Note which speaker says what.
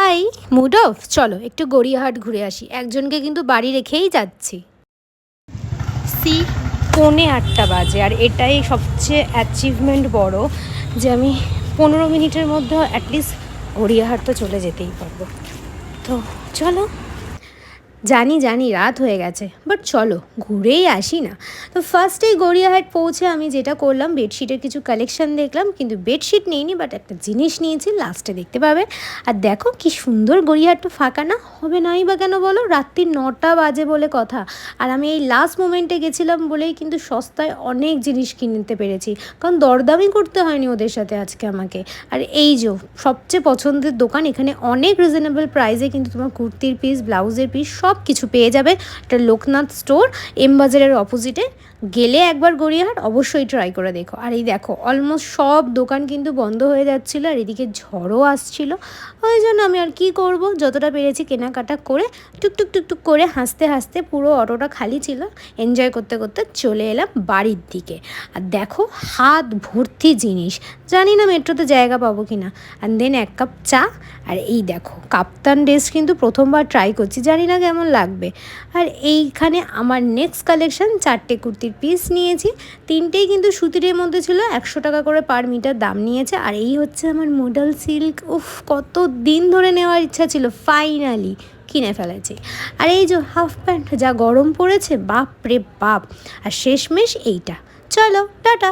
Speaker 1: High, mood of, চলো একটু গড়িয়াহাট ঘুরে আসি। একজনকে কিন্তু বাড়ি রেখেই যাচ্ছি। 7:45 বাজে, আর এটাই সবচেয়ে অ্যাচিভমেন্ট বড় যে আমি 15 মিনিটের মধ্যে অ্যাটলিস্ট গড়িয়াহাট তো চলে যেতেই পারবো। তো চলো, জানি রাত হয়ে গেছে, বাট চলো ঘুরেই আসি না। তো ফার্স্টেই গড়িয়াহাট পৌঁছে আমি যেটা করলাম, বেডশিটের কিছু কালেকশন দেখলাম, কিন্তু বেডশিট নিইনি, বাট একটা জিনিস নিয়েছি, লাস্টে দেখতে পাবে। আর দেখো কি সুন্দর, গড়িয়াহাটটা ফাঁকা না হবে নাই বা কেন বলো, রাত্রি 9টা বাজে বলে কথা। আর আমি এই লাস্ট মোমেন্টে গেছিলাম বলেই কিন্তু সস্তায় অনেক জিনিস কিনতে পেরেছি, কারণ দরদামি করতে হয়নি ওদের সাথে আজকে আমাকে। আর এই যে সবচেয়ে পছন্দের দোকান, এখানে অনেক রিজনেবল প্রাইসে কিন্তু তোমার কুর্তির পিস, ব্লাউজের পিস সব কিছু পেয়ে যাবে। এটা লোকনাথ স্টোর, এম বাজারের অপোজিটে। গেলে একবার গড়িয়াহাট অবশ্যই ট্রাই করে দেখো। আর এই দেখো অলমোস্ট সব দোকান কিন্তু বন্ধ হয়ে যাচ্ছিলো, আর এদিকে ঝড়ও আসছিল। ওই জন্য আমি আর কি করব, যতটা পেরেছি কেনাকাটা করে টুকটুক করে হাসতে হাসতে, পুরো অটোটা খালি ছিল, এনজয় করতে করতে চলে এলাম বাড়ির দিকে। আর দেখো হাত ভর্তি জিনিস, জানি না মেট্রোতে জায়গা পাবো কি না। অ্যান্ড দেন 1 কাপ চা। আর এই দেখো কাপ্তান ড্রেস কিন্তু প্রথমবার ট্রাই করছি, জানি না কেমন লাগবে। আর এইখানে আমার নেক্সট কালেকশন, 4টে কুর্তির পিস নিয়েছি। 3টেই কিন্তু সুতিরের মধ্যে ছিল, 100 টাকা করে পার মিটার দাম নিয়েছে। আর এই হচ্ছে আমার মডেল সিল্ক, উফ কত দিন ধরে নেওয়ার ইচ্ছা ছিল, ফাইনালি কিনে ফেলেছি। আর এই যে হাফ প্যান্ট, যা গরম পড়েছে বাপ রে বাপ। আর শেষমেশ এইটা। চলো টাটা।